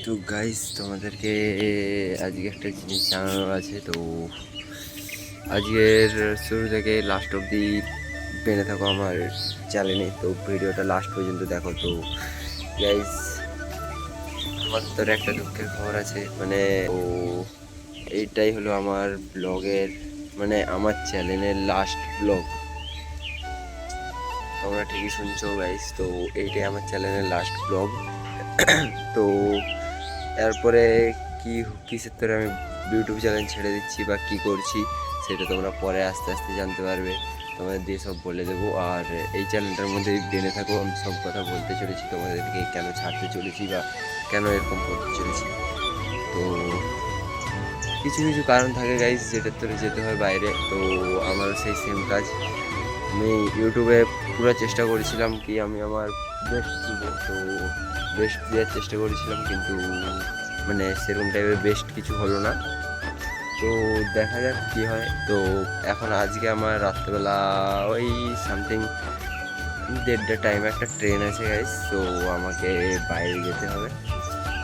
তো গাইস তোমাদেরকে আজকে একটা জিনিস জানানোর আছে। তো আজকের শুরু থেকে লাস্ট অবধি বেনে থাকো আমার চ্যানেলে। তো ভিডিওটা লাস্ট পর্যন্ত দেখো। তো গাইস আমার তোর একটা দুঃখের খবর আছে, মানে ও এইটাই হলো আমার ব্লগের, মানে আমার চ্যানেলের লাস্ট ব্লগ। তোমরা ঠিকই শুনছো গাইস, তো এইটাই আমার চ্যানেলের লাস্ট ব্লগ। তো এরপরে কি কিসের তোরে আমি ইউটিউব চ্যানেল ছেড়ে দিচ্ছি বা কি করছি সেটা তোমরা পরে আস্তে আস্তে জানতে পারবে। তোমাদের দিয়ে সব বলে দেবো। আর এই চ্যানেলটার মধ্যে জেনে থাকো আমি সব কথা বলতে চলেছি তোমাদেরকে, কেন ছাড়তে চলেছি বা কেন এরকম করতে চলেছি। তো কিছু কিছু কারণ থাকে গাইস, যেটার তোরে যেতে হয় বাইরে। তো আমারও সেই সেম কাজ। আমি ইউটিউবে পুরো চেষ্টা করেছিলাম কি আমি আমার বেস্ট দিব। তো বেস্ট দেওয়ার চেষ্টা করেছিলাম, কিন্তু মানে সেরকম টাইপের বেস্ট কিছু হলো না। তো দেখা যাক কী হয়। তো এখন আজকে আমার রাত্রেবেলা ওই সামথিং 1:30 টাইমে একটা ট্রেন আছে গাইস। তো আমাকে বাইরে যেতে হবে।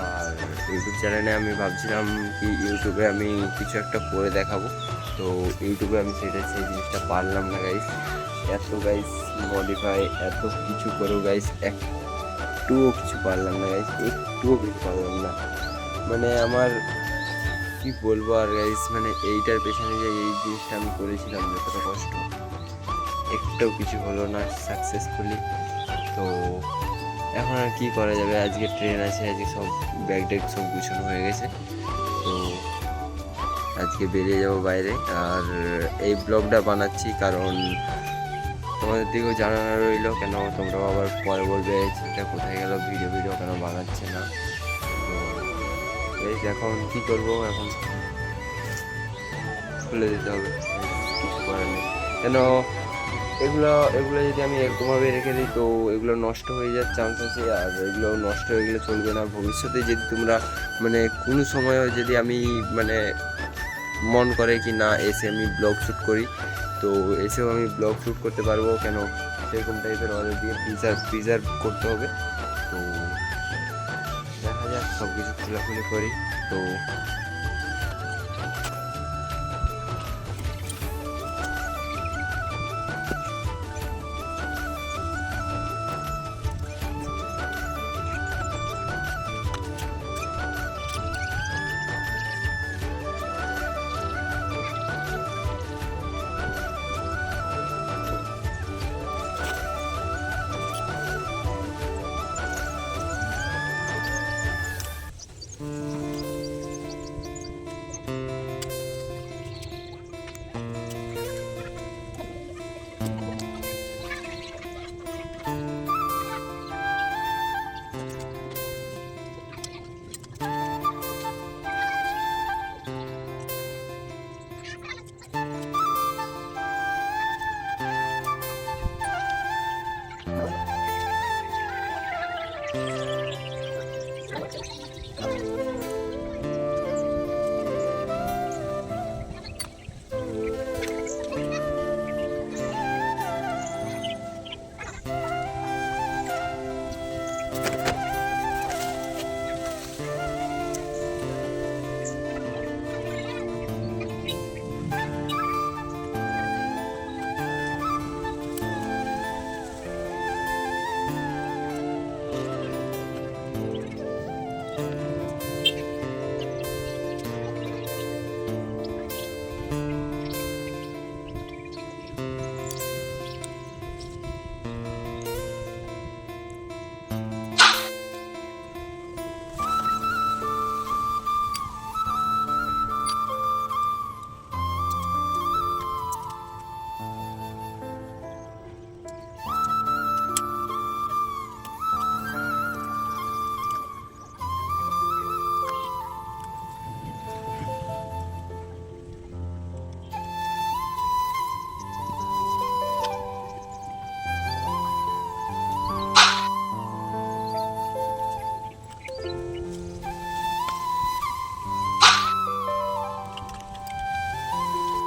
আর ইউটিউব চ্যানেলে আমি ভাবছিলাম কি ইউটিউবে আমি কিছু একটা করে দেখাবো। তো ইউটিউবে আমি সেই জিনিসটা পারলাম না গাইস। এত গাইস মডিফাই এত কিছু করেও গাইস একটুও কিছু পারলাম না গাইস, একটুও কিছু পারলাম না। মানে আমার কি বলবো আর গাইস, মানে এইটার পেছনে যে এই জিনিসটা আমি করেছিলাম যতটা কষ্ট, একটাও কিছু হলো না সাকসেসফুলি। তো এখন আর কি করা যাবে, আজকে ট্রেন আছে, আজকে সব ব্যাগ ট্যাগ সব গুছানো হয়ে গেছে। তো আজকে বেরিয়ে যাব বাইরে। আর এই ব্লগটা বানাচ্ছি কারণ তোমাদের দিকেও জানানো রইলো, কেন তোমরাও আবার পরে বলবে সেটা কোথায় গেল, ভিডিও ভিডিও কেন বানাচ্ছে না। তো এই এখন কী করবো, এখন খুলে দিতে হবে, কিছু করার নেই। কেন এগুলো এগুলো যদি আমি এরকমভাবে রেখে দিই তো এগুলো নষ্ট হয়ে যাওয়ার চান্স আছে। আর এগুলো নষ্ট হয়ে গেলে চলবে না। ভবিষ্যতে যদি তোমরা মানে কোনো সময়ও যদি আমি মানে মন করে কি না এসে আমি ব্লগ শ্যুট করি, তো এসেও আমি ব্লগ শ্যুট করতে পারবো। কেন সেরকম টাইপের আমাদের দিয়ে প্রিজার্ভ করতে হবে। তো দেখা যাক, সব কিছু খোলাখুলি করি। তো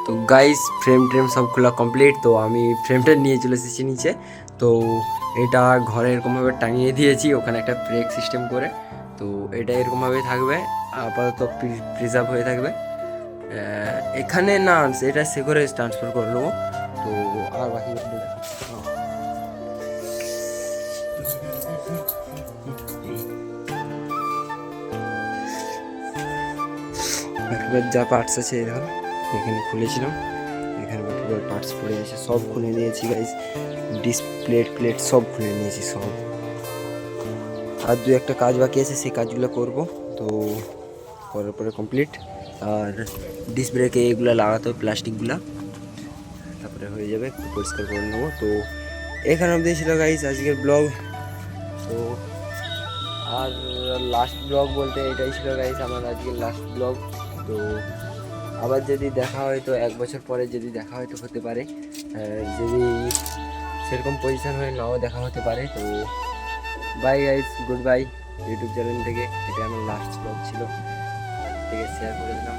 তো গাইস ফ্রেম ট্রেম সব খোলা কমপ্লিট। তো আমি ফ্রেমটা নিয়ে চলে এসেছি নিচে। তো এটা ঘরে এরকমভাবে টাঙিয়ে দিয়েছি, ওখানে একটা ব্রেক সিস্টেম করে। তো তো এটা এরকমভাবে থাকবে, আপাতত প্রিজার্ভ হয়ে থাকবে। এখানে না, এটা সে করে ট্রান্সফার করে নেবো। তো আর বাকি বাকিবার যা পার্টস আছে এরকম এখানে খুলেছিলাম, এখানে বাকিবার পার্টস পড়ে গেছে, সব খুলে নিয়েছি গাইস। ডিসপ্লে প্লেট সব খুলে নিয়েছি সব। আর দু একটা কাজ বাকি আছে, সেই কাজগুলো করব। তো করার পরে কমপ্লিট। আর ডিস্ক ব্রেকে এগুলো লাগাতে হবে, প্লাস্টিকগুলা, তারপরে হয়ে যাবে, একটু পরিষ্কার করে নেবো। তো এখানে অবধি ছিল গাইস আজকের ব্লগ। তো আর লাস্ট ব্লগ বলতে এটাই ছিল গাইস আমার আজকের লাস্ট ব্লগ। তো আবার যদি দেখা হয় তো 1 বছর পরে যদি দেখা হয় তো হতে পারে, যদি সেরকম পজিশন হয়ে নাও দেখা হতে পারে। তো bye guys, good bye YouTube channel থেকে। এটা আমার লাস্ট ব্লগ ছিল, থেকে শেয়ার করে দিলাম।